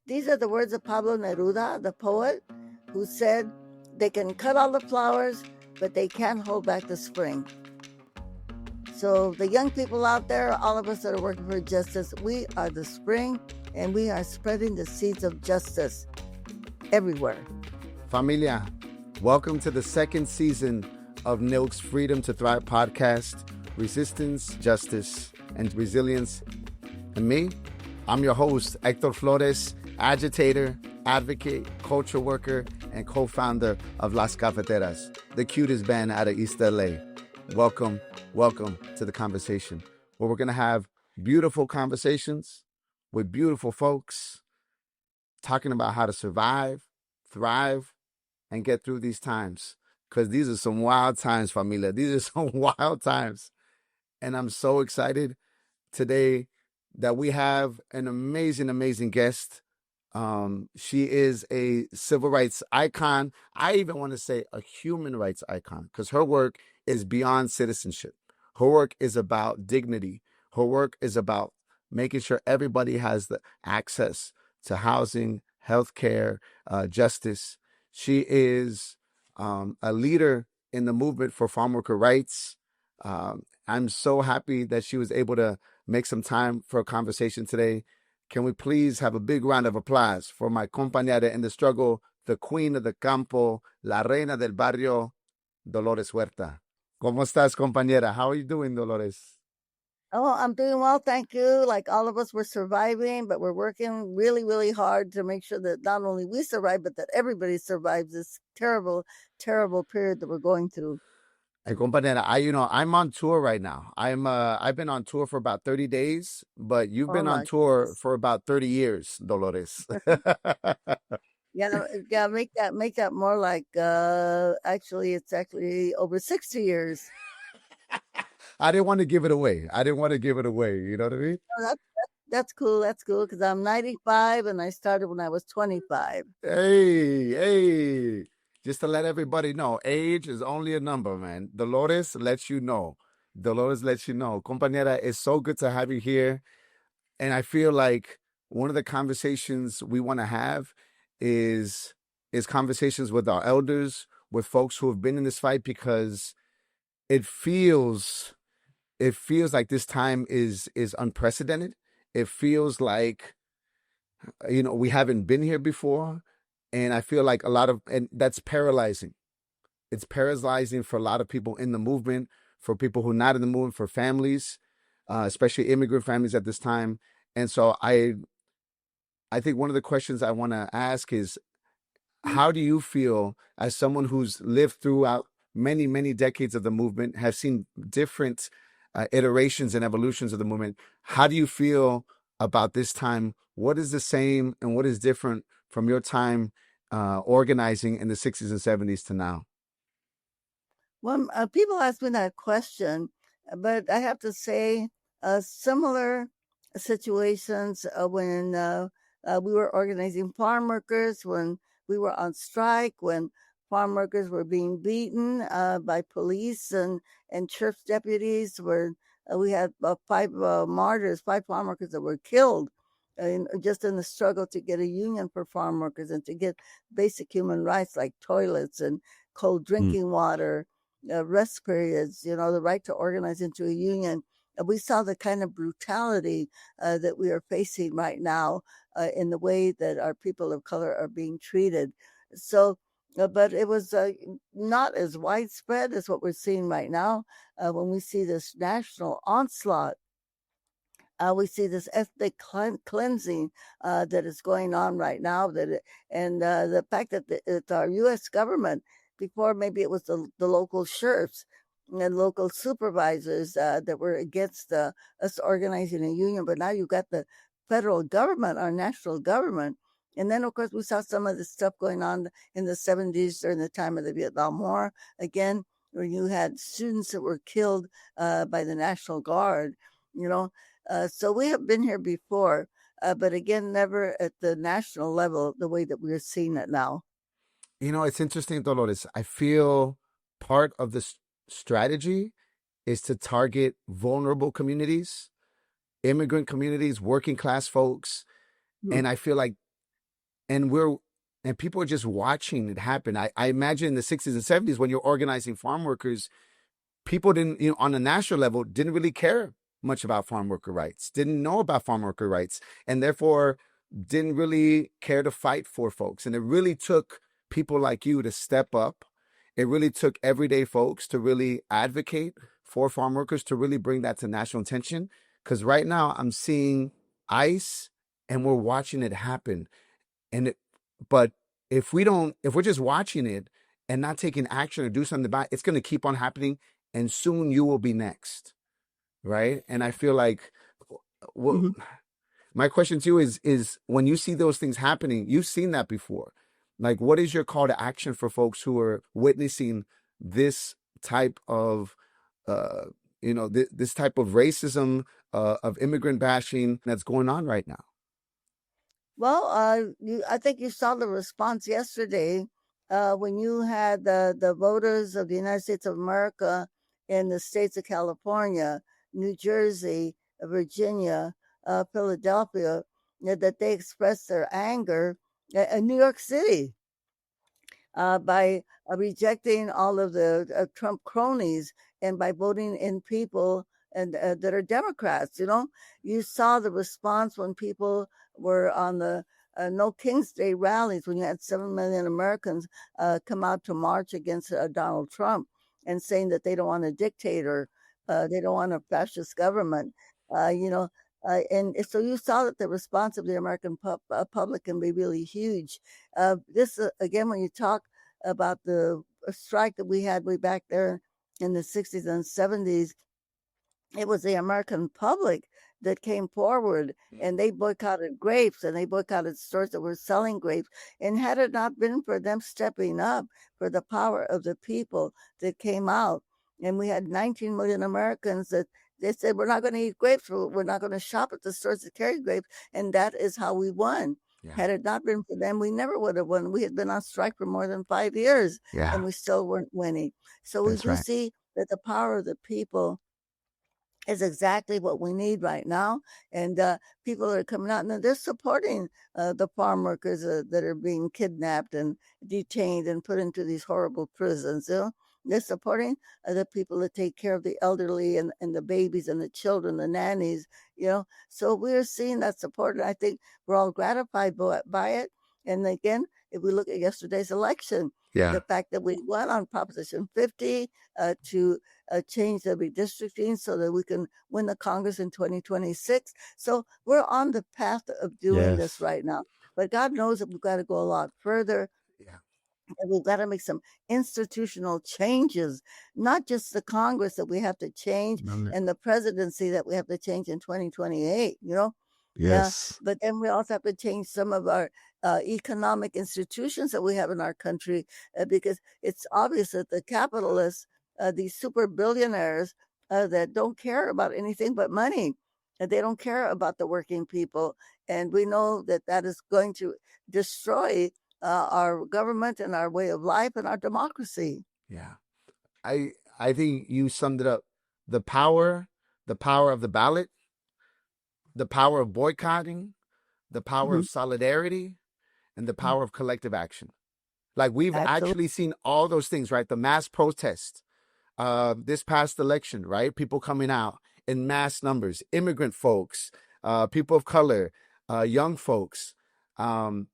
These are the words of Pablo Neruda, the poet, who said, "They can cut all the flowers, but they can't hold back the spring." So the young people out there, all of us that are working for justice, we are the spring, and we are spreading the seeds of justice everywhere. Familia, welcome to the second season of NILC's Freedom to Thrive podcast, Resistance, Justice, and Resilience. And me, I'm your host, Hector Flores, agitator, advocate, culture worker, and co-founder of Las Cafeteras, the cutest band out of East LA. Welcome to the conversation, where we're going to have beautiful conversations with beautiful folks talking about how to survive, thrive, and get through these times. Because these are some wild times, familia. These are some wild times. And I'm so excited today that we have an amazing guest. She is a civil rights icon. I even want to say a human rights icon, because her work is beyond citizenship. Her work is about dignity. Her work is about making sure everybody has the access to housing, healthcare, justice. She is a leader in the movement for farm worker rights. I'm so happy that she was able to make some time for a conversation today. Can we please have a big round of applause for my compañera in the struggle, the queen of the campo, la reina del barrio, Dolores Huerta. ¿Cómo estás, compañera? How are you doing, Dolores? Oh, I'm doing well, thank you. Like all of us, we're surviving, but we're working really hard to make sure that not only we survive, but that everybody survives this terrible period that we're going through. Hey, compañera, I'm on tour right now. I've been on tour for about 30 days, but you've Oh been on my tour goodness. for about 30 years, Dolores. Yeah, make that more like actually it's actually over 60 years. I didn't want to give it away. You know what I mean? Oh, that's cool. That's cool because I'm 95 and I started when I was 25. Hey. Just to let everybody know, age is only a number, man. Dolores lets you know. Compañera, it's so good to have you here. And I feel like one of the conversations we want to have is conversations with our elders, with folks who have been in this fight, because it feels like this time is unprecedented. It feels like, we haven't been here before. And I feel like and that's paralyzing. It's paralyzing for a lot of people in the movement, for people who are not in the movement, for families, especially immigrant families at this time. And so I think one of the questions I want to ask is, how do you feel, as someone who's lived throughout many decades of the movement, have seen different iterations and evolutions of the movement? How do you feel about this time? What is the same and what is different from your time organizing in the 60s and 70s to now? Well, people ask me that question, but I have to say, similar situations when we were organizing farm workers, when we were on strike, when farm workers were being beaten by police and church deputies, where we had five martyrs, five farm workers that were killed. Just in the struggle to get a union for farm workers and to get basic human rights like toilets and cold drinking water, rest periods, the right to organize into a union. We saw the kind of brutality that we are facing right now in the way that our people of color are being treated. So, but it was not as widespread as what we're seeing right now when we see this national onslaught. We see this ethnic cleansing that is going on right now. And the fact that it's our U.S. government, before maybe it was the local sheriffs and local supervisors that were against us organizing a union, but now you've got the federal government, our national government. And then, of course, we saw some of the stuff going on in the 70s during the time of the Vietnam War, again, where you had students that were killed by the National Guard, so we have been here before, but again, never at the national level the way that we're seeing it now. It's interesting, Dolores. I feel part of the strategy is to target vulnerable communities, immigrant communities, working class folks. And I feel like and people are just watching it happen. I imagine in the 60s and 70s when you're organizing farm workers, people didn't, on a national level, didn't really care much about farm worker rights, didn't know about farm worker rights, and therefore didn't really care to fight for folks. And it really took people like you to step up. It really took everyday folks to really advocate for farm workers, to really bring that to national attention. Because right now I'm seeing ICE and we're watching it happen. But if we're just watching it and not taking action or do something about it, it's going to keep on happening, and soon you will be next, right? And I feel like, well, Mm-hmm. my question to you is when you see those things happening, you've seen that before. Like, what is your call to action for folks who are witnessing this type of, this type of racism, of immigrant bashing that's going on right now? Well, I think you saw the response yesterday when you had the voters of the United States of America in the states of California, New Jersey, Virginia, Philadelphia, that they expressed their anger. New York City, by rejecting all of the Trump cronies and by voting in people and that are Democrats. You saw the response when people were on the No King's Day rallies, when you had 7 million Americans come out to march against Donald Trump and saying that they don't want a dictator, they don't want a fascist government. And so you saw that the response of the American public can be really huge. This again, when you talk about the strike that we had way back there in the 60s and 70s, it was the American public that came forward and they boycotted grapes and they boycotted stores that were selling grapes. And had it not been for them stepping up, for the power of the people that came out, and we had 19 million Americans that they said, we're not going to eat grapes, we're not going to shop at the stores that carry grapes. And that is how we won. Yeah, Had it not been for them, we never would have won. We had been on strike for more than 5 years yeah, and we still weren't winning. So we that's do right. see that the power of the people is exactly what we need right now. And people are coming out and they're supporting the farm workers that are being kidnapped and detained and put into these horrible prisons. They're supporting the people that take care of the elderly and the babies and the children, the nannies. So we're seeing that support. And I think we're all gratified by it. And again, if we look at yesterday's election, Yeah, the fact that we went on Proposition 50 to change the redistricting so that we can win the Congress in 2026. So we're on the path of doing this yes, right now. But God knows that we've got to go a lot further. yeah, And we've got to make some institutional changes, not just the Congress that we have to change and the presidency that we have to change in 2028. Yeah, yes, but then we also have to change some of our economic institutions that we have in our country because it's obvious that the capitalists, these super billionaires that don't care about anything but money, they don't care about the working people. And we know that that is going to destroy our government and our way of life and our democracy. yeah. I think you summed it up. The power, the power of the ballot, the power of boycotting, the power Mhm. of solidarity, and the power of collective action. Like, we've Absolutely. actually seen all those things, right? The mass protest, this past election, right? People coming out in mass numbers, immigrant folks, people of color, young folks. Um,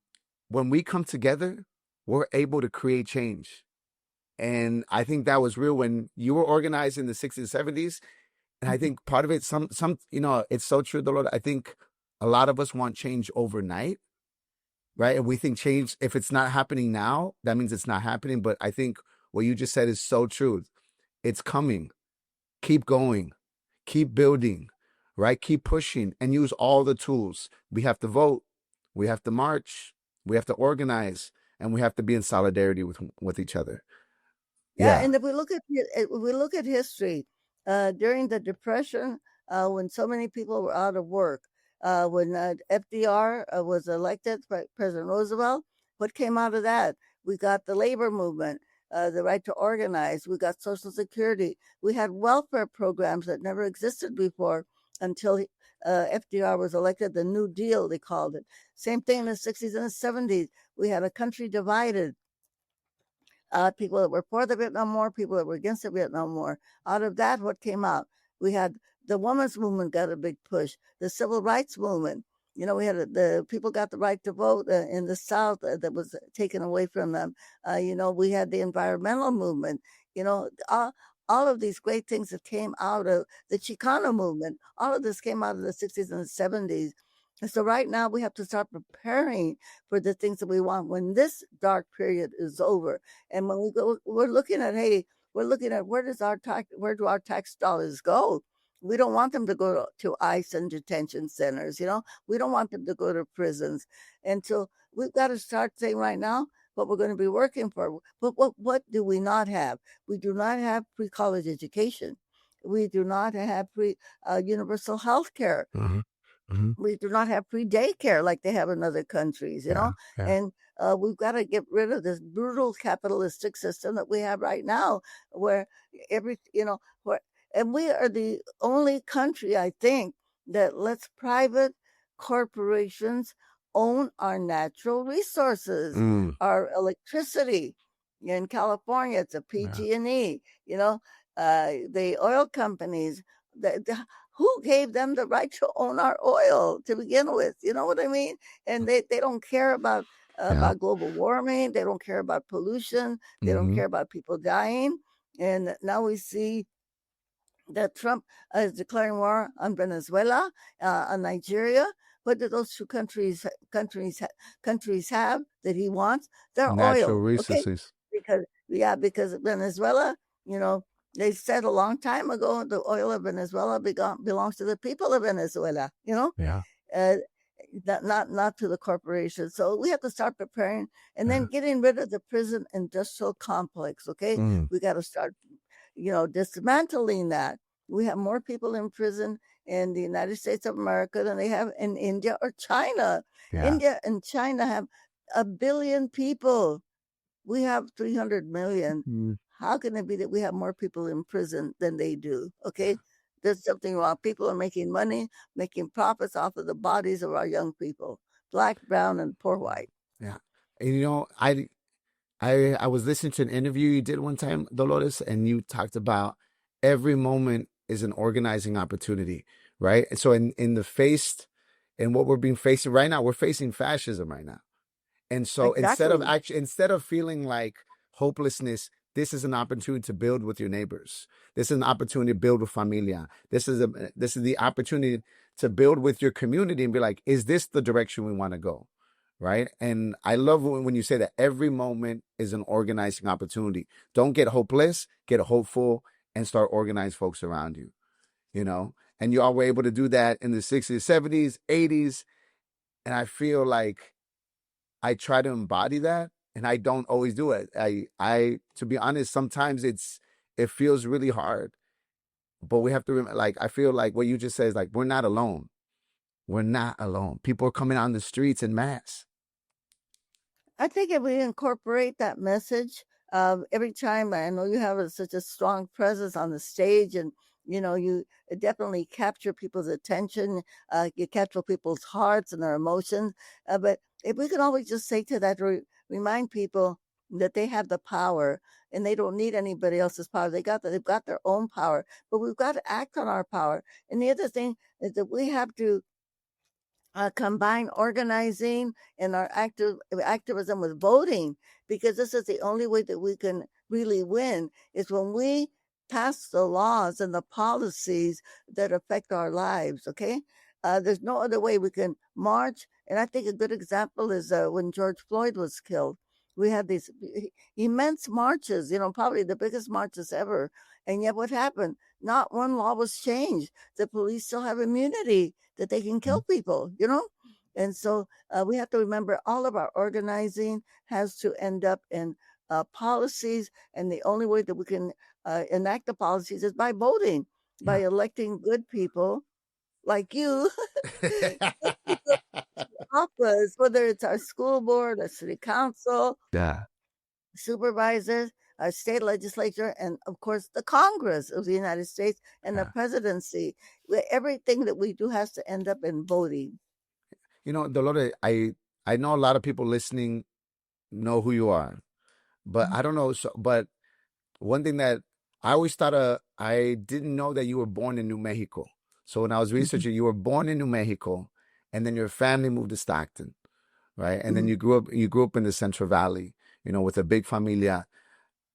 when we come together, we're able to create change. And I think that was real when you were organized in the 60s and 70s. And I Mhm. think part of it, it's so true, Dolores. I think a lot of us want change overnight, right? And we think change, if it's not happening now, that means it's not happening. But I think what you just said is so true. It's coming. Keep going. Keep building, right? Keep pushing and use all the tools. We have to vote. We have to march. We have to organize. And we have to be in solidarity with each other. Yeah, Yeah. and if we look at history, during the Depression, when so many people were out of work, when FDR was elected by President Roosevelt, what came out of that? We got the labor movement, the right to organize. We got Social Security. We had welfare programs that never existed before until FDR was elected, the New Deal, they called it. Same thing in the 60s and the 70s. We had a country divided, people that were for the Vietnam War, people that were against the Vietnam War. Out of that, what came out? We had the women's movement got a big push, the civil rights movement. We had the people got the right to vote in the South, that was taken away from them. We had the environmental movement. You know, all of these great things that came out of the Chicano movement. All of this came out of the 60s and the 70s. And so right now we have to start preparing for the things that we want when this dark period is over. And when we go, we're looking at, hey, we're looking at where do our tax dollars go? We don't want them to go to ICE and detention centers. We don't want them to go to prisons. And so we've got to start saying right now what we're going to be working for. But what do we not have? We do not have pre-college education. We do not have universal health care. Mm-hmm. Mm-hmm. We do not have free daycare like they have in other countries, Yeah. and we've got to get rid of this brutal capitalistic system that we have right now, where and we are the only country, I think, that lets private corporations own our natural resources, our electricity. In California, it's a PG&E. The oil companies. Who gave them the right to own our oil to begin with? You know what I mean? And they don't care about global warming. They don't care about pollution. They don't care about people dying. And now we see that Trump is declaring war on Venezuela, on Nigeria. What do those two countries have that he wants? Their natural oil, resources. Okay? Because Venezuela, they said a long time ago the oil of Venezuela belongs to the people of Venezuela. Yeah. Not to the corporation. So we have to start preparing and then getting rid of the prison industrial complex. Okay, we got to start dismantling that. We have more people in prison in the United States of America than they have in India or China. India and China have 1 billion people. We have 300 million. How can it be that we have more people in prison than they do? Okay, there's something wrong. People are making money, making profits off of the bodies of our young people, black, brown, and poor white. Yeah, and I was listening to an interview you did one time, Dolores, and you talked about every moment is an organizing opportunity, right? And so in what we're being facing right now, we're facing fascism right now. And so Exactly. instead of feeling like hopelessness, this is an opportunity to build with your neighbors. This is an opportunity to build with familia. This is the opportunity to build with your community and be like, is this the direction we want to go? Right. And I love when you say that every moment is an organizing opportunity. Don't get hopeless, get hopeful, and start organizing folks around you, and you all were able to do that in the 60s, 70s, 80s. And I feel like I try to embody that, and I don't always do it. I to be honest, sometimes it feels really hard, but we have to I feel like what you just said is like, we're not alone. We're not alone. People are coming on the streets in mass. I think if we incorporate that message, every time, I know you have such a strong presence on the stage, and you definitely capture people's attention, you capture people's hearts and their emotions. But if we can always just say to that, remind people that they have the power and they don't need anybody else's power. They've got their own power, but we've got to act on our power. And the other thing is that we have to combine organizing and our activism with voting, because this is the only way that we can really win, is when we pass the laws and the policies that affect our lives. Okay, there's no other way we can march. And I think a good example is when George Floyd was killed. We had these immense marches, probably the biggest marches ever. And yet what happened? Not one law was changed. The police still have immunity that they can kill people. And so we have to remember all of our organizing has to end up in policies. And the only way that we can enact the policies is by voting, by electing good people like you office, whether it's our school board, our city council, Yeah. supervisors. our state legislature, and of course the Congress of the United States and the Yeah. presidency. Everything that we do has to end up in voting. Dolores, I know a lot of people listening know who you are, but Mhm. I don't know. So, but one thing that I always thought, I didn't know that you were born in New Mexico. So when I was Mhm. researching, you were born in New Mexico, and then your family moved to Stockton, right? And then Mhm. you grew up in the Central Valley, with a big familia.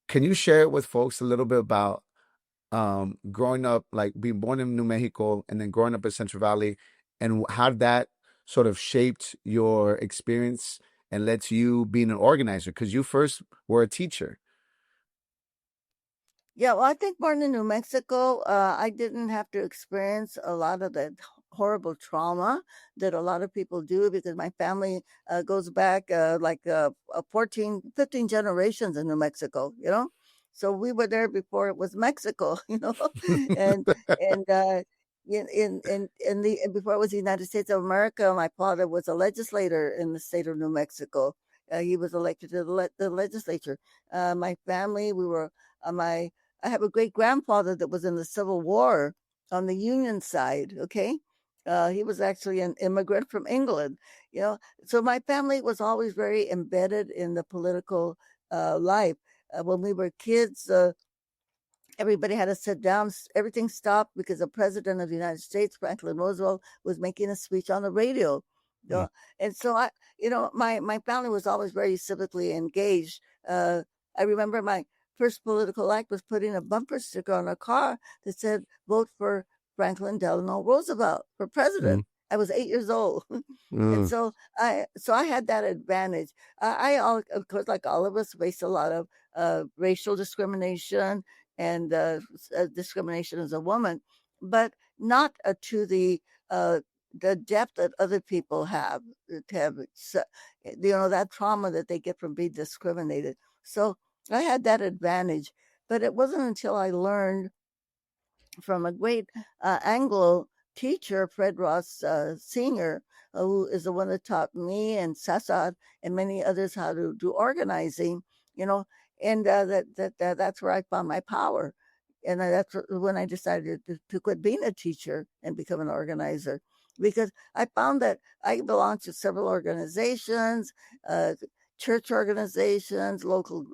Can you share with folks a little bit about growing up, like being born in New Mexico and then growing up in Central Valley, and how that sort of shaped your experience and led to you being an organizer? Because you first were a teacher. Yeah, well, I think born in New Mexico, I didn't have to experience a lot of the horrible trauma that a lot of people do because my family goes back like 14, 15 generations in New Mexico, you know? So we were there before it was Mexico, you know? and and before it was the United States of America, my father was a legislator in the state of New Mexico. He was elected to the legislature. My family, we were my I have a great grandfather that was in the Civil War on the Union side. Okay. He was actually an immigrant from England, you know. So my family was always very embedded in the political life. When we were kids, everybody had to sit down. Everything stopped because the president of the United States, Franklin Roosevelt, was making a speech on the radio. You Mm, know? And so my family was always very civically engaged. Uh, I remember my first political act was putting a bumper sticker on a car that said, "Vote for Franklin Delano Roosevelt for mm, president." I was 8 years old. And mm, so I had that advantage. Of course, like all of us, faced a lot of racial discrimination and discrimination as a woman, but not to the depth that other people have that trauma that they get from being discriminated. So I had that advantage, but it wasn't until I learned from a great Anglo teacher, Fred Ross Senior, who is the one that taught me and Sassad and many others how to do organizing, you know, and that's where I found my power. And that's when I decided to quit being a teacher and become an organizer, because I found that I belonged to several organizations, uh, church organizations, local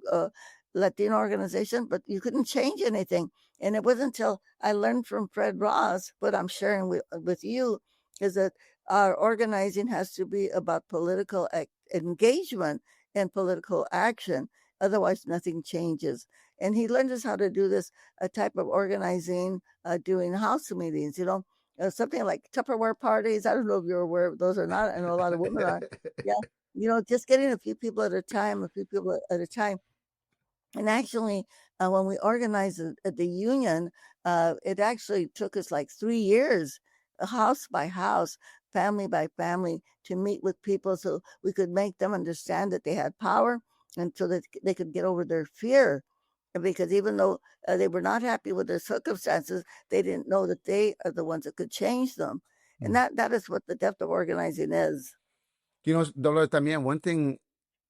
Latino organizations, but you couldn't change anything. And it wasn't until I learned from Fred Ross, what I'm sharing with you is that our organizing has to be about political engagement and political action. Otherwise, nothing changes. And he learned us how to do this type of organizing doing house meetings, something like Tupperware parties. I don't know if you're aware of those or not. I know a lot of women are. Yeah. Just getting a few people at a time, a few people at a time. And actually, when we organized it at the union, it actually took us like 3 years, house by house, family by family, to meet with people so we could make them understand that they had power and so that they could get over their fear. Because even though they were not happy with their circumstances, they didn't know that they are the ones that could change them. And mm. that is what the depth of organizing is. Dolores, también one thing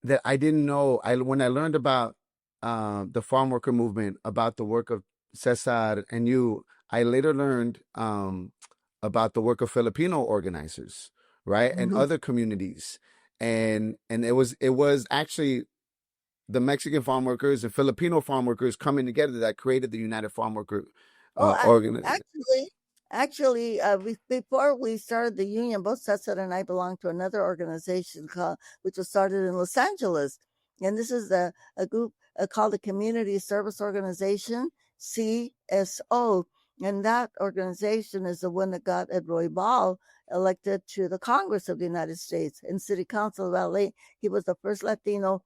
that I didn't know, when I learned about the farm worker movement, about the work of Cesar and you, I later learned about the work of Filipino organizers, right, and Mhm. other communities, and it was actually the Mexican farm workers and Filipino farm workers coming together that created the United Farm Worker Oh, organ. actually, before we started the union, both Cesar and I belonged to another organization which was started in Los Angeles, and this is a group called the Community Service Organization (CSO), and that organization is the one that got Ed Roy Ball elected to the Congress of the United States and City Council of LA. He was the first Latino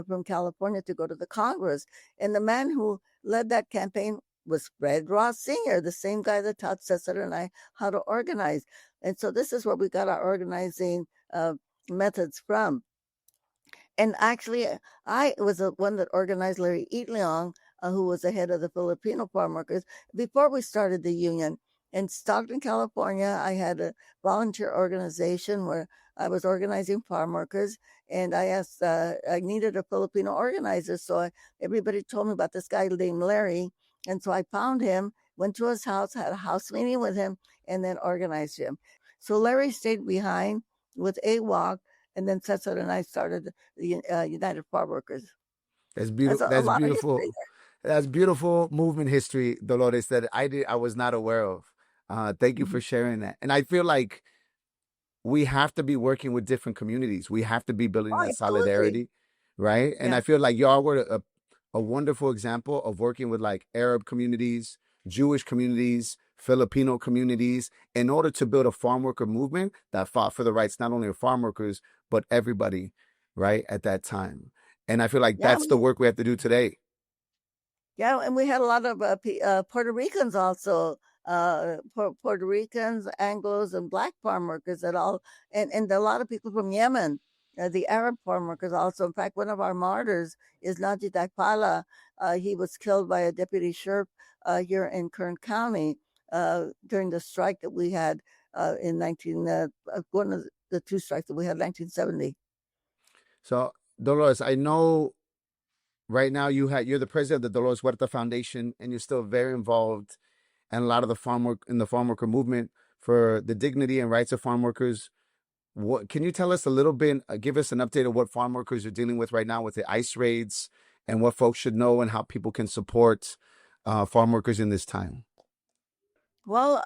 from California to go to the Congress, and the man who led that campaign was Fred Ross Sr., the same guy that taught Cesar and I how to organize. And so this is where we got our organizing methods from. And actually, I was the one that organized Larry Eatleong, who was the head of the Filipino farm workers, before we started the union. In Stockton, California, I had a volunteer organization where I was organizing farm workers, and I asked, I needed a Filipino organizer. So everybody told me about this guy named Larry. And so I found him, went to his house, had a house meeting with him, and then organized him. So Larry stayed behind with a walk, and then Cesar and I started the United Farm Workers. That's That's beautiful. a That's lot of history beautiful. That's beautiful movement history, Dolores, that I was not aware of. Thank you there. for Mhm. sharing that. And I feel like we have to be working with different communities. We have to be building Oh, that absolutely. solidarity, right? And Yeah. I feel like y'all were a wonderful example of working with like Arab communities, Jewish communities, Filipino communities, in order to build a farm worker movement that fought for the rights not only of farm workers but everybody, right at that time. And I feel like Yeah. that's the work we have to do today. Yeah, and we had a lot of Puerto Ricans also, Puerto Ricans, Anglos, and black farm workers at all, and a lot of people from Yemen, the Arab farm workers also. In fact, one of our martyrs is Najib Dakpala. He was killed by a deputy sheriff here in Kern County during the strike that we had in 19, one of the two strikes that we had in 1970. So, Dolores, I know right now you're the president of the Dolores Huerta Foundation, and you're still very involved and a lot of the farm worker movement for the dignity and rights of farm workers. What can you tell us a little bit? Give us an update of what farm workers are dealing with right now with the ICE raids, and what folks should know and how people can support farm workers in this time. Well,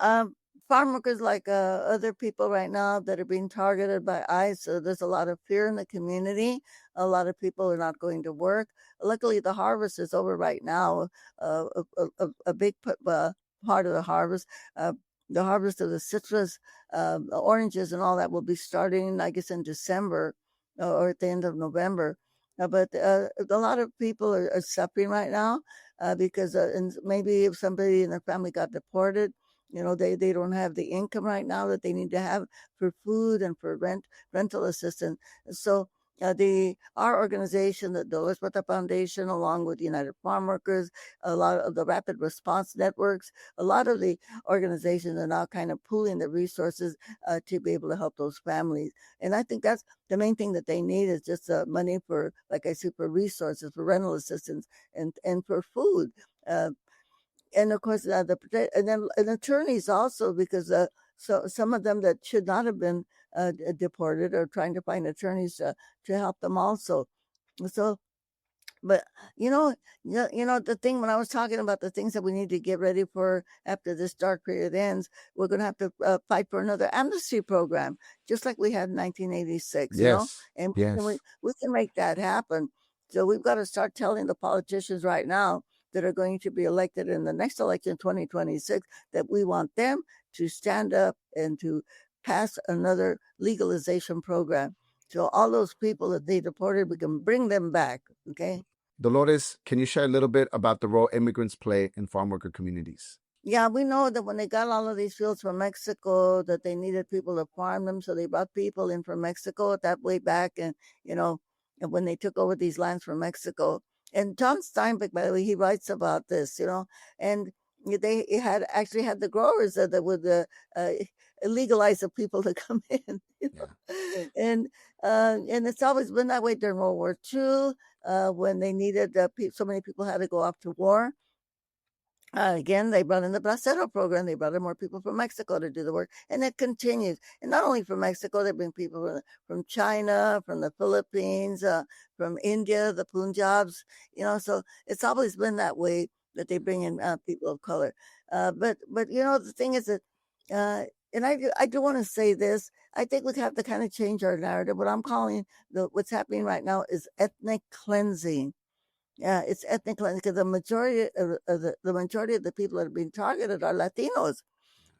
farm workers like other people right now that are being targeted by ICE. So there's a lot of fear in the community. A lot of people are not going to work. Luckily, the harvest is over right now. A big part of the harvest, uh, the harvest of the citrus, the oranges, and all that will be starting, I guess, in December or at the end of November. But a lot of people are suffering right now because and maybe if somebody in their family got deported, they don't have the income right now that they need to have for food and for rental assistance. So the our organization, the Dolores Huerta Foundation, along with United Farm Workers, a lot of the rapid response networks, a lot of the organizations are now kind of pooling the resources to be able to help those families. And I think that's the main thing that they need is just money for, like I said, for resources, for rental assistance, and for food. Uh, and of course and then and attorneys also, because so some of them that should not have been deported are trying to find attorneys to help them also. So but the thing when I was talking about the things that we need to get ready for after this dark period ends, we're going to have to fight for another amnesty program, just like we had in 1986. Yes, And yes. we can make that happen. So we've got to start telling the politicians right now that are going to be elected in the next election, 2026, that we want them to stand up and to pass another legalization program. So all those people that they deported, we can bring them back. Okay. Dolores, can you share a little bit about the role immigrants play in farm worker communities? Yeah, we know that when they got all of these fields from Mexico, that they needed people to farm them, so they brought people in from Mexico that way back, and you know, and when they took over these lands from Mexico. And John Steinbeck, by the way, he writes about this, and they had actually had the growers that would uh, legalize the people to come in, Yeah. and it's always been that way during World War II, when they needed so many people had to go off to war. Again, they brought in the Bracero program. They brought in more people from Mexico to do the work, and it continues. And not only from Mexico, they bring people from China, from the Philippines, from India, the Punjabs. So it's always been that way that they bring in people of color. But the thing is that, and I do want to say this. I think we have to kind of change our narrative. What I'm calling what's happening right now is ethnic cleansing. Yeah, it's ethnic cleansing because the majority of the people that are being targeted are Latinos,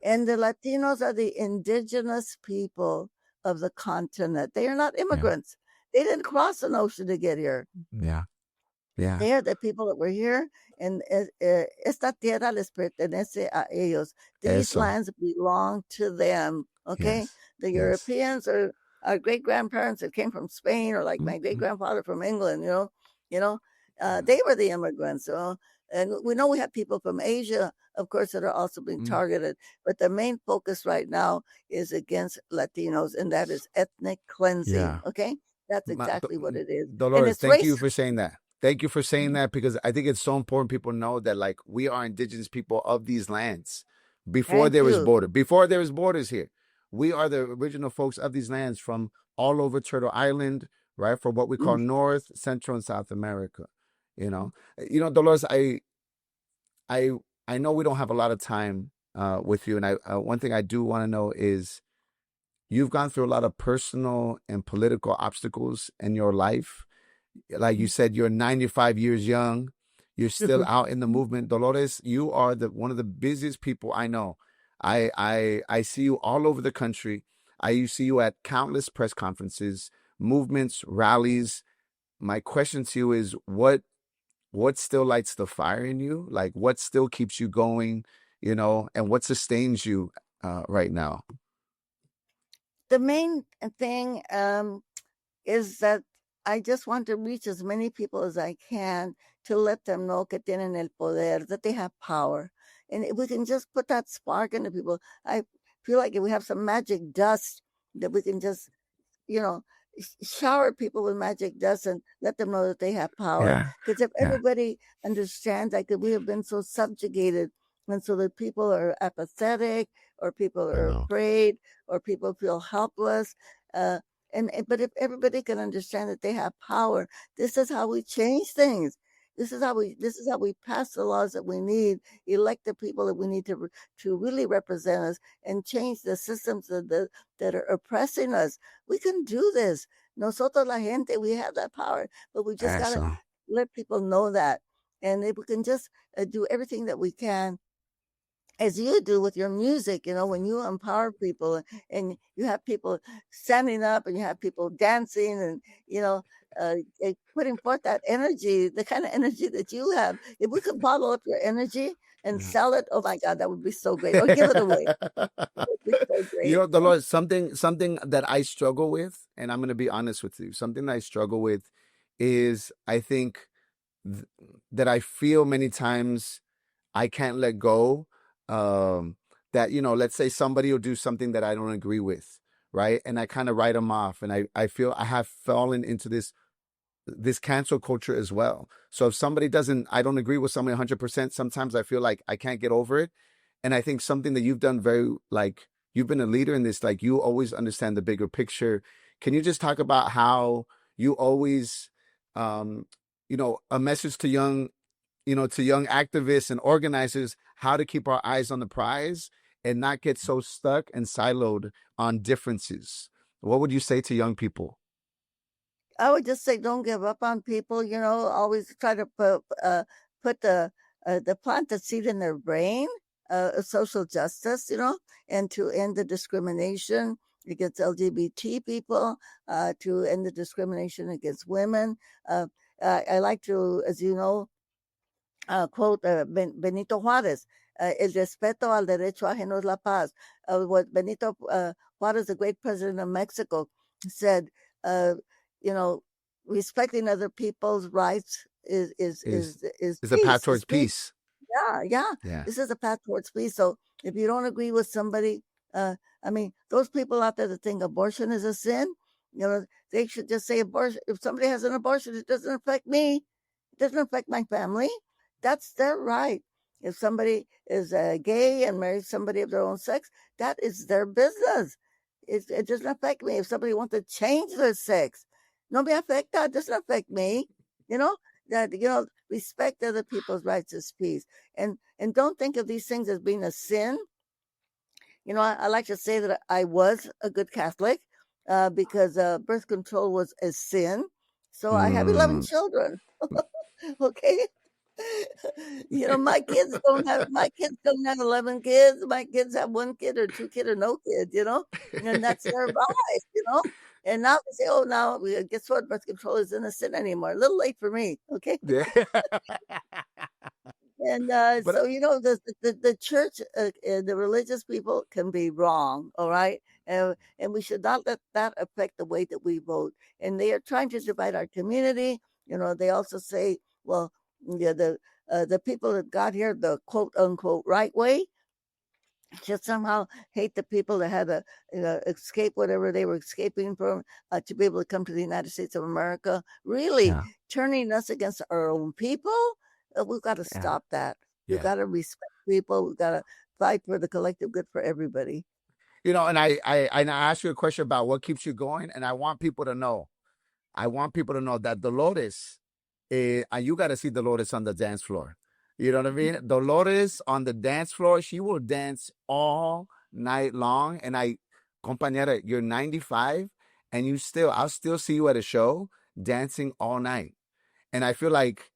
and the Latinos are the indigenous people of the continent. They are not Yeah. immigrants. They didn't cross an ocean to get here. Yeah. Yeah. They are the people that were here, and esta tierra les pertenece a ellos. These Eso. lands belong to them. Okay, Yes. the Yes. Europeans are our great grandparents that came from Spain, or like my great Mhm. grandfather from England. Yeah. They were the immigrants. And we know we have people from Asia, of course, that are also being targeted. But the main focus right now is against Latinos, and that is ethnic cleansing. Yeah. Okay, that's exactly what it is, and Dolores, it's thank you racist. for saying that. Thank you for saying that, because I think it's so important people know that, like, we are indigenous people of these lands before Thank there was you. border, before there was borders here. We are the original folks of these lands from all over Turtle Island, right? For what we call Mm. North, Central, and South America. You know, Dolores, I, I know we don't have a lot of time with you, and one thing I do want to know is you've gone through a lot of personal and political obstacles in your life. Like you said, you're 95 years young. You're still out in the movement. Dolores, you are the one of the busiest people I know. I see you all over the country. I see you at countless press conferences, movements, rallies. My question to you is what still lights the fire in you? Like, what still keeps you going, and what sustains you right now? The main thing is that I just want to reach as many people as I can to let them know que tienen el poder, that they have power. And if we can just put that spark into people, I feel like if we have some magic dust that we can just, you know, shower people with magic dust and let them know that they have power. Yeah. Because if Yeah. everybody understands that we have been so subjugated, and so that people are apathetic, or people I are know. afraid, or people feel helpless. Uh, but if everybody can understand that they have power, this is how we change things. This is how we pass the laws that we need, elect the people that we need to really represent us, and change the systems that are oppressing us. We can do this. Nosotros la gente, we have that power, but we just gotta Excellent. let people know that. And if we can just do everything that we can, as you do with your music, when you empower people and you have people standing up and you have people dancing and, putting forth that energy, the kind of energy that you have. If we could bottle up your energy and Yeah. sell it, oh my God, that would be so great. Or give it away. It would be so great. Dolores, something that I struggle with, and I'm going to be honest with you, something that I struggle with is I think th- that I feel many times I can't let go. Um, that, let's say somebody will do something that I don't agree with, right? And I kind of write them off. And I feel I have fallen into this cancel culture as well. So if I don't agree with somebody 100%, sometimes I feel like I can't get over it. And I think something that you've done you've been a leader in this, like, you always understand the bigger picture. Can you just talk about how you always, um, a message to young activists and organizers, how to keep our eyes on the prize and not get so stuck and siloed on differences? What would you say to young people? I would just say don't give up on people, always try to put the plant the seed in their brain of social justice, and to end the discrimination against LGBT people, to end the discrimination against women. Uh, I like to, as you know, quote Benito Juarez, el respeto al derecho ajeno es la paz. What Benito Juarez, the great president of Mexico, said, uh, you know, respecting other people's rights Is is a path peace. Is towards peace. peace. Yeah, yeah. Yeah. This is a path towards peace. So if you don't agree with somebody, I mean, those people out there that think abortion is a sin, they should just say abortion. If somebody has an abortion, it doesn't affect me. It doesn't affect my family. That's their right. If somebody is gay and marries somebody of their own sex, that is their business. It doesn't affect me. If somebody wants to change their sex, no me afecta. It doesn't affect me. You know that respect other people's rights is peace, and don't think of these things as being a sin. I like to say that I was a good Catholic because birth control was a sin. So I have 11 Mm. children. Okay. My kids don't have 11 kids. My kids have one kid or two kid or no kid, and that's their life. And now they say, oh, now guess what? Birth control is innocent anymore. A little late for me. Okay. Yeah. And But so the church, the religious people can be wrong, all right, and we should not let that affect the way that we vote. And they are trying to divide our community. They also say, well, yeah, the people that got here the quote unquote right way just somehow hate the people that had to escape whatever they were escaping from to be able to come to the United States of America, really Yeah. turning us against our own people. We've got to Yeah. stop that. We've Yeah. got to respect people. We've got to fight for the collective good for everybody. And I asked you a question about what keeps you going, and I want people to know. I want people to know that Dolores, and you got to see Dolores on the dance floor. You know what I mean? Dolores on the dance floor, she will dance all night long. And compañera, you're 95, and I'll still see you at a show dancing all night. And I feel like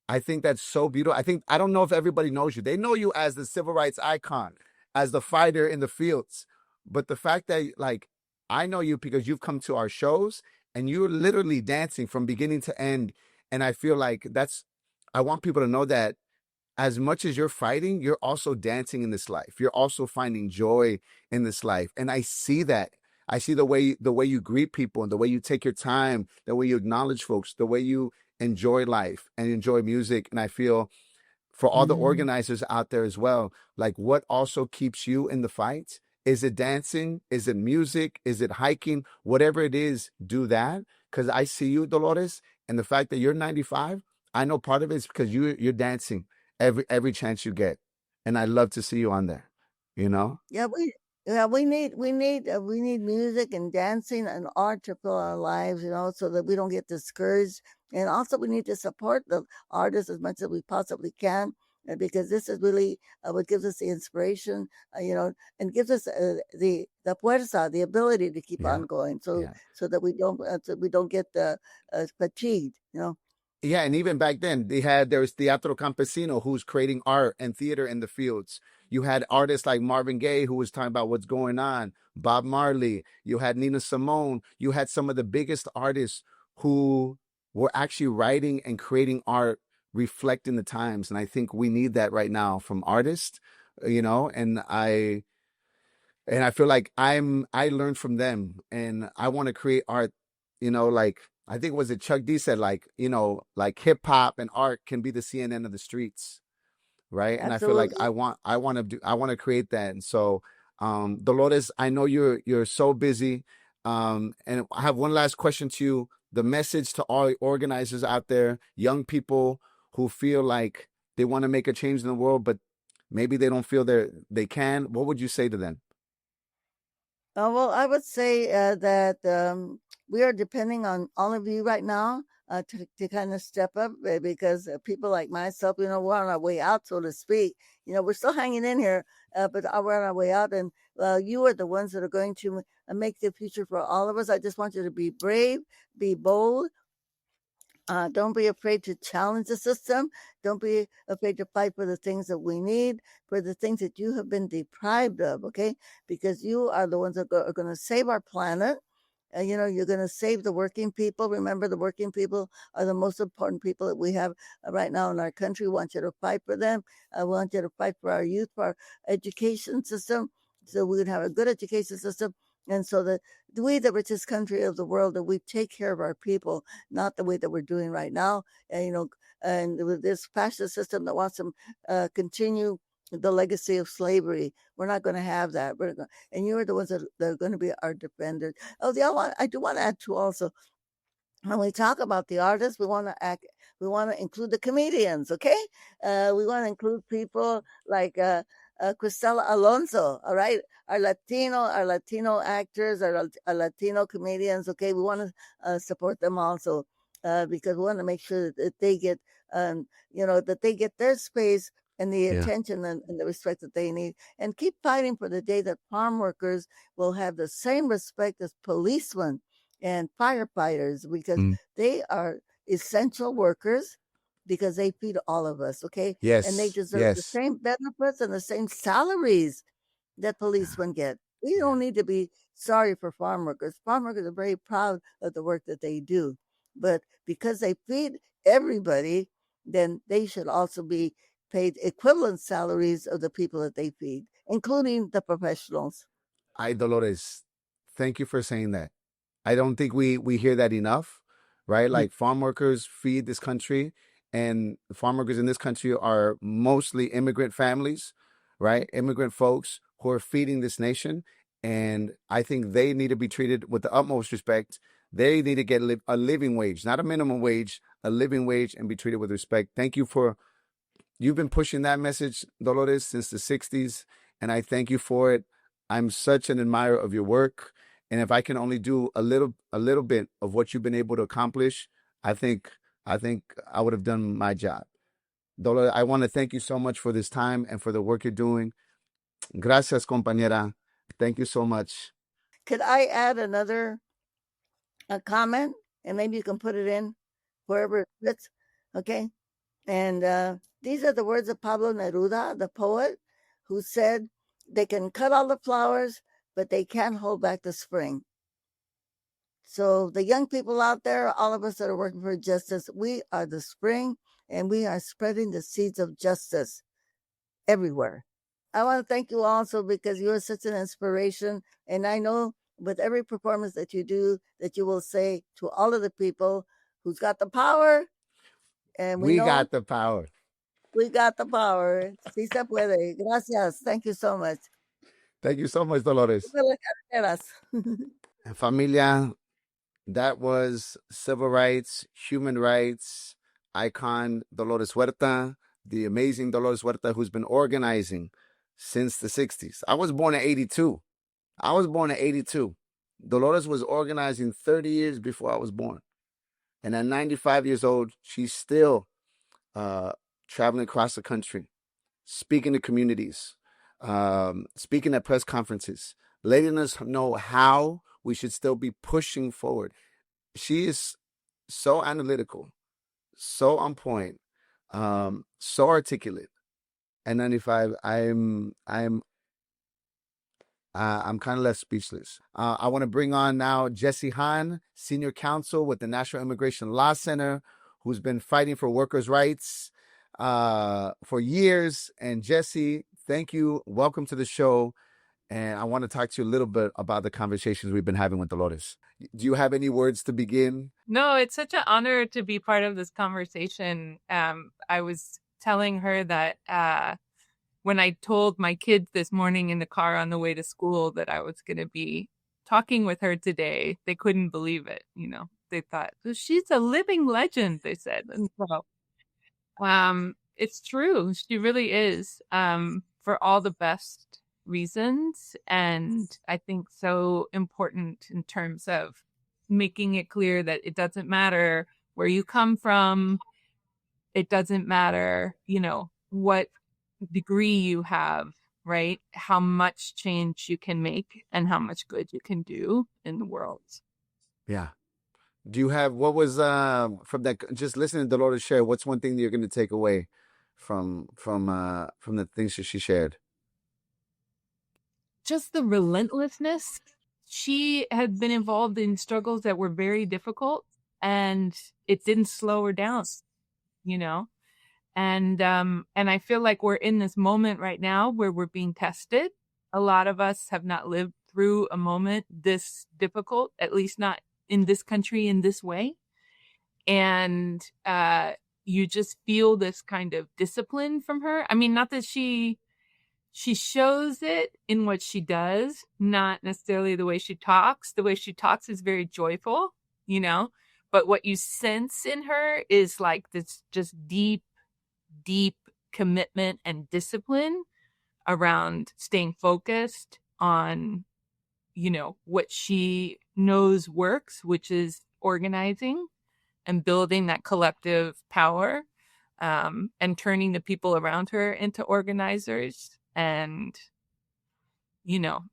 I think that's so beautiful. I don't know if everybody knows you. They know you as the civil rights icon, as the fighter in the fields. But the fact that, like, I know you because you've come to our shows and you're literally dancing from beginning to end. And I feel like I want people to know that as much as you're fighting, you're also dancing in this life. You're also finding joy in this life. And I see that. I see the way you greet people and the way you take your time, the way you acknowledge folks, the way you enjoy life and enjoy music. And I feel for all the Mhm. organizers out there as well, like, what also keeps you in the fight? Is it dancing? Is it music? Is it hiking? Whatever it is, do that. Because I see you, Dolores, and the fact that you're 95, I know part of it is because you're dancing every chance you get, and I love to see you on there. You know? Yeah, we need music and dancing and art to fill our lives, so that we don't get discouraged. And also, we need to support the artists as much as we possibly can, because this is really what gives us the inspiration, and gives us the fuerza, the ability to keep Yeah, on going, so yeah. that we don't get fatigued. Yeah, and even back then, there was Teatro Campesino, who's creating art and theater in the fields. You had artists like Marvin Gaye, who was talking about what's going on, Bob Marley. You had Nina Simone. You had some of the biggest artists who were actually writing and creating art reflecting the times. And I think we need that right now from artists, and I feel like I learned from them, and I want to create art, like, I think, was it Chuck D said, like, like hip hop and art can be the CNN of the streets, right? And I feel like Absolutely. I want to create that. And so, Dolores, I know you're so busy, and I have one last question to you. The message to all organizers out there, young people who feel like they want to make a change in the world, but maybe they don't feel they can. What would you say to them? Well, I would say that we are depending on all of you right now to kind of step up, because people like myself, we're on our way out, so to speak. We're still hanging in here, but we're on our way out, and you are the ones that are going to make the future for all of us. I just want you to be brave, be bold, don't be afraid to challenge the system. Don't be afraid to fight for the things that we need, for the things that you have been deprived of, okay? Because you are the ones that are going to save our planet. You're going to save the working people. Remember, the working people are the most important people that we have right now in our country. We want you to fight for them. I want you to fight for our youth, for our education system, so we can have a good education system. And so that we, the richest country of the world, that we take care of our people, not the way that we're doing right now. And with this fascist system that wants to continue the legacy of slavery, we're not going to have that. And you are the ones that are going to be our defenders. Oh, I do want to add to also, when we talk about the artists, we want to include the comedians, okay? We want to include people like Cristela Alonso, all right? Our Latino actors, our Latino comedians, okay? We want to support them also, because we want to make sure that they get, that they get their space and the Yeah. attention and the respect that they need, and keep fighting for the day that farm workers will have the same respect as policemen and firefighters, because Mm. they are essential workers, because they feed all of us, okay? And they Yes. deserve the Yes. same benefits and the same salaries that Yeah. policemen get. We Yeah. don't need to be sorry for farm workers. Farm workers are very proud of the work that they do. But because they feed everybody, then they should also be paid equivalent salaries of the people that they feed, including the professionals. Dolores, thank you for saying that. I don't think we hear that enough, right? Like, farm workers feed this country, and farm workers in this country are mostly immigrant families, right? Immigrant folks who are feeding this nation. And I think they need to be treated with the utmost respect. They need to get a living wage, not a minimum wage, a living wage, and be treated with respect. Thank you for, you've been pushing that message, Dolores, since the 60s, and I thank you for it. I'm such an admirer of your work. And if I can only do a little bit of what you've been able to accomplish, I think I think I would have done my job. Dolores, I want to thank you so much for this time and for the work you're doing. Gracias, compañera. Thank you so much. Could I add another comment? And maybe you can put it in wherever it fits. Okay. And these are the words of Pablo Neruda, the poet, who said, they can cut all the flowers, but they can't hold back the spring. So the young people out there, all of us that are working for justice, we are the spring, and we are spreading the seeds of justice everywhere. I want to thank you also because you are such an inspiration. And I know with every performance that you do, that you will say to all of the people who's got the power, and we We know got the power. we got the power. Sí se puede. Gracias. Thank you so much. Thank you so much, Dolores. And familia, that was civil rights, human rights icon Dolores Huerta, the amazing Dolores Huerta, who's been organizing since the 60s. I was born in 82. Dolores was organizing 30 years before I was born. And at 95 years old, she's still traveling across the country, speaking to communities, speaking at press conferences, letting us know how we should still be pushing forward. She is so analytical, so on point, so articulate. At 95, I'm kind of left speechless. I want to bring on now Jesse Hahn, Senior Counsel with the National Immigration Law Center, who's been fighting for workers' rights for years. And Jesse, thank you. Welcome to the show. And I want to talk to you a little bit about the conversations we've been having with Dolores. Do you have any words to begin? No, it's such an honor to be part of this conversation. I was telling her that when I told my kids this morning in the car on the way to school that I was going to be talking with her today, they couldn't believe it. You know, they thought, she's a living legend, they said. And so it's true. She really is, for all the best reasons. And I think so important in terms of making it clear that it doesn't matter where you come from. It doesn't matter, you know, what degree you have, right? How much change you can make and how much good you can do in the world. Yeah. Do you have, what was from that, just listening to Dolores share, what's one thing that you're going to take away from the things that she shared? Just the relentlessness. She had been involved in struggles that were very difficult, and it didn't slow her down, you know? And I feel like we're in this moment right now where we're being tested. A lot of us have not lived through a moment this difficult, at least not in this country in this way. And you just feel this kind of discipline from her. I mean, not that she shows it in what she does, not necessarily the way she talks. The way she talks is very joyful, you know, but what you sense in her is like this just deep commitment and discipline around staying focused on, you know, what she knows works, which is organizing and building that collective power, and turning the people around her into organizers and, you know,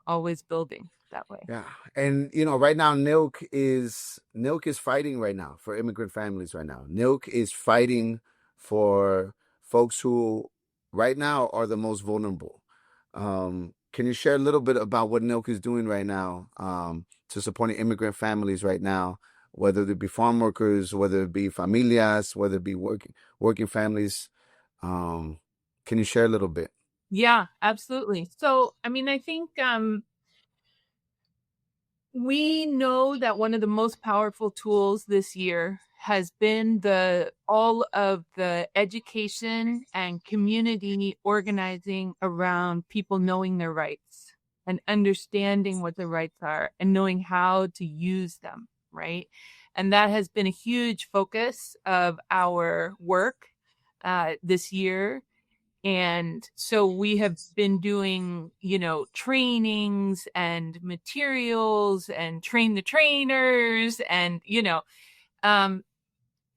always building that way. Yeah. And, you know, right now, NILC is fighting right now for immigrant families right now. NILC is fighting for folks who right now are the most vulnerable. Can you share a little bit about what NILC is doing right now to supporting immigrant families right now, whether it be farm workers, whether it be familias, whether it be working families? Can you share a little bit? Yeah, absolutely. So, I mean, I think we know that one of the most powerful tools this year has been all of the education and community organizing around people knowing their rights and understanding what their rights are and knowing how to use them, right? And that has been a huge focus of our work this year. And so we have been doing, trainings and materials and train the trainers and, um,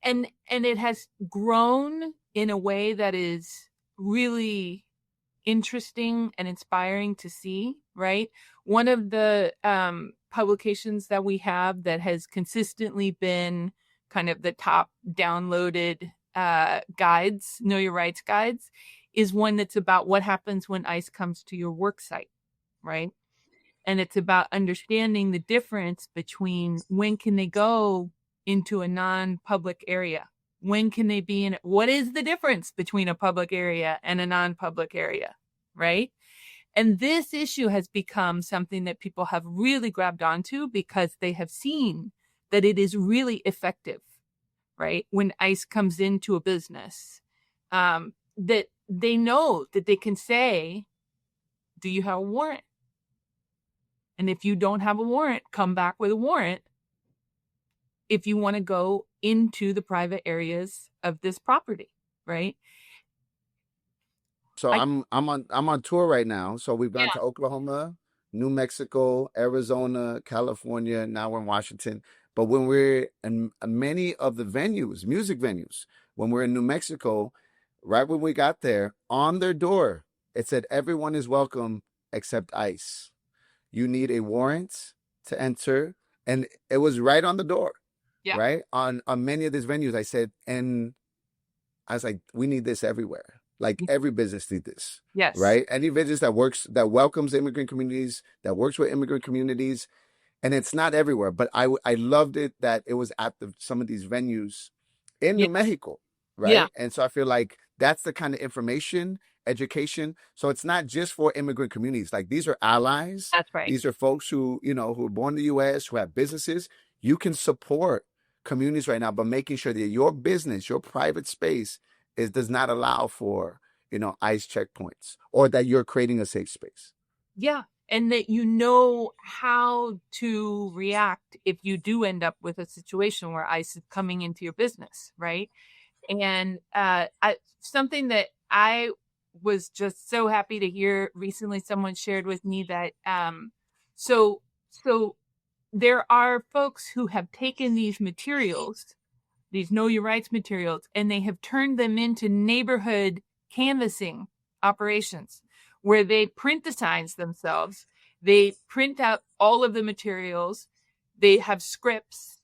and it has grown in a way that is really interesting and inspiring to see, right? One of the publications that we have that has consistently been kind of the top downloaded guides, Know Your Rights guides, is one that's about what happens when ICE comes to your work site, right? And it's about understanding the difference between when can they go into a non-public area? When can they be in it? What is the difference between a public area and a non-public area, right? And this issue has become something that people have really grabbed onto because they have seen that it is really effective, right? When ICE comes into a business, that they know that they can say, do you have a warrant? And if you don't have a warrant, come back with a warrant if you want to go into the private areas of this property, right? So I'm on tour right now. So we've gone Yeah, to Oklahoma, New Mexico, Arizona, California. Now we're in Washington. But when we're in many of the venues, music venues, when we're in New Mexico, right when we got there, on their door, it said everyone is welcome except ICE. You need a warrant to enter, and it was right on the door, yeah, right? On many of these venues, I said, and I was like, we need this everywhere. Like every business needs this, yes, right? Any business that welcomes immigrant communities, that works with immigrant communities, and it's not everywhere. But I loved it that it was at some of these venues in yeah, New Mexico, yeah, right? And so I feel like that's the kind of information, education. So it's not just for immigrant communities. Like these are allies. that's right. These are folks who who are born in the U.S., who have businesses. You can support communities right now by making sure that your business, your private space, does not allow for ICE checkpoints, or that you're creating a safe space. Yeah. And that you know how to react if you do end up with a situation where ICE is coming into your business, right? And something that I was just so happy to hear recently, someone shared with me that so so there are folks who have taken these materials, these Know Your Rights materials, and they have turned them into neighborhood canvassing operations where they print the signs themselves. They print out all of the materials. They have scripts,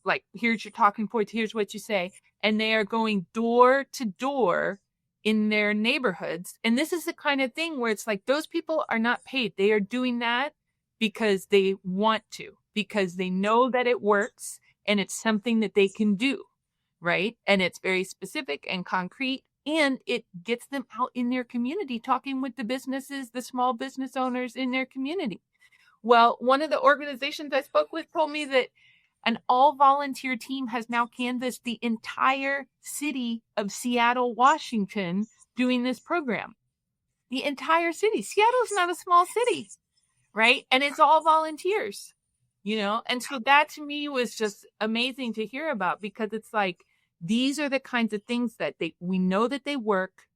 like here's your talking points, here's what you say. And they are going door to door in their neighborhoods. And this is the kind of thing where it's like those people are not paid. They are doing that because they want to, because they know that it works and it's something that they can do, right? And it's very specific and concrete, and it gets them out in their community talking with the businesses, the small business owners in their community. Well, one of the organizations I spoke with told me that an all-volunteer team has now canvassed the entire city of Seattle, Washington, doing this program. The entire city. Seattle's not a small city, right? And it's all volunteers. And so that to me was just amazing to hear about, because it's like these are the kinds of things that we know that they work,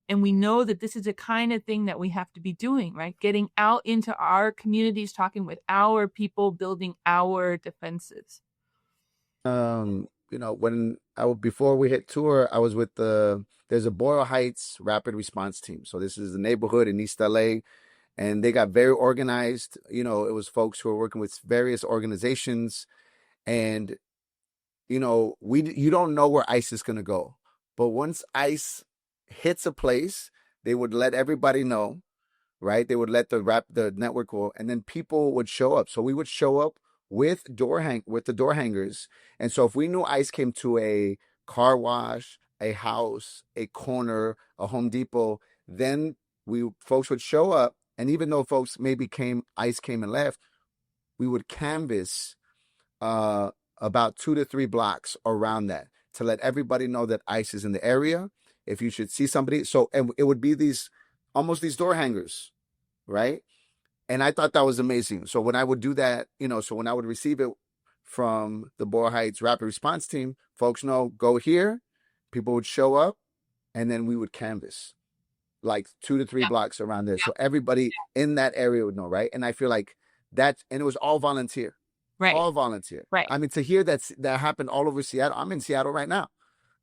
and we know that this is the kind of thing that we have to be doing, right? Getting out into our communities, talking with our people, building our defenses. When before we hit tour, I was with there's a Boyle Heights Rapid Response Team. So this is the neighborhood in East LA, and they got very organized. It was folks who were working with various organizations, and you don't know where ICE is going to go, but once ICE hits a place, they would let everybody know, right? They would let the network go, and then people would show up. So we would show up with the door hangers, and so if we knew ICE came to a car wash, a house, a corner, a Home Depot, then folks would show up, and even though folks maybe ICE came and left, we would canvass about 2 to 3 blocks around that to let everybody know that ICE is in the area. If you should see somebody, so, and it would be these door hangers, right? And I thought that was amazing. So when I would do that, so when I would receive it from the Boyle Heights Rapid Response Team, folks know, go here, people would show up, and then we would canvass like 2 to 3 blocks around there. So everybody in that area would know, right? And I feel like that, and it was all volunteer. Right. All volunteer. Right. I mean, to hear that happened all over Seattle. I'm in Seattle right now.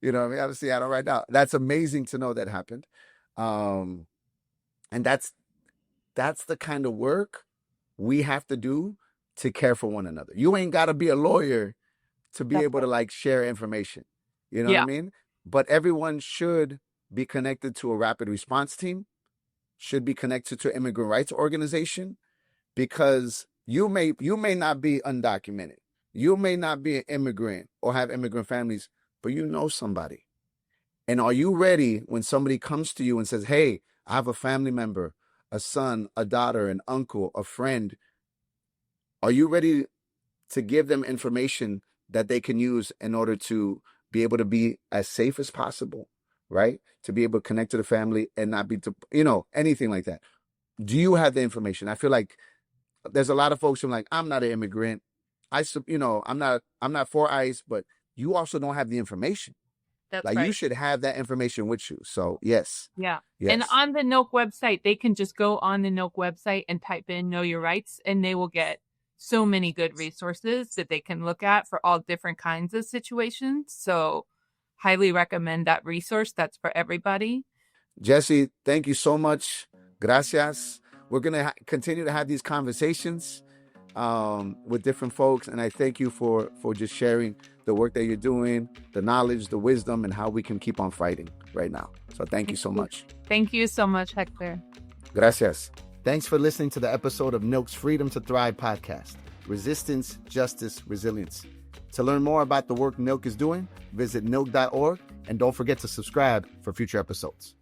You know what I mean? I'm in Seattle right now. That's amazing to know that happened. And that's the kind of work we have to do to care for one another. You ain't got to be a lawyer to be able to like share information. You know what I mean? But everyone should be connected to a rapid response team, should be connected to an immigrant rights organization, because you may not be undocumented. You may not be an immigrant or have immigrant families, but you know somebody. And are you ready when somebody comes to you and says, hey, I have a family member, a son, a daughter, an uncle, a friend. Are you ready to give them information that they can use in order to be able to be as safe as possible, right? To be able to connect to the family and not be, anything like that. Do you have the information? I feel like there's a lot of folks who are like, I'm not an immigrant. I'm not for ICE, but you also don't have the information. That's like right. You should have that information with you. So yes. Yeah. Yes. And on the NOC website, they can just go on the NOC website and type in Know Your Rights, and they will get so many good resources that they can look at for all different kinds of situations. So highly recommend that resource. That's for everybody. Jesse, thank you so much. Gracias. We're going to continue to have these conversations with different folks. And I thank you for just sharing the work that you're doing, the knowledge, the wisdom, and how we can keep on fighting right now. So thank you so much. Thank you so much, Hector. Gracias. Thanks for listening to the episode of NOC's Freedom to Thrive podcast, Resistance, Justice, Resilience. To learn more about the work NOC is doing, visit NOC.org, and don't forget to subscribe for future episodes.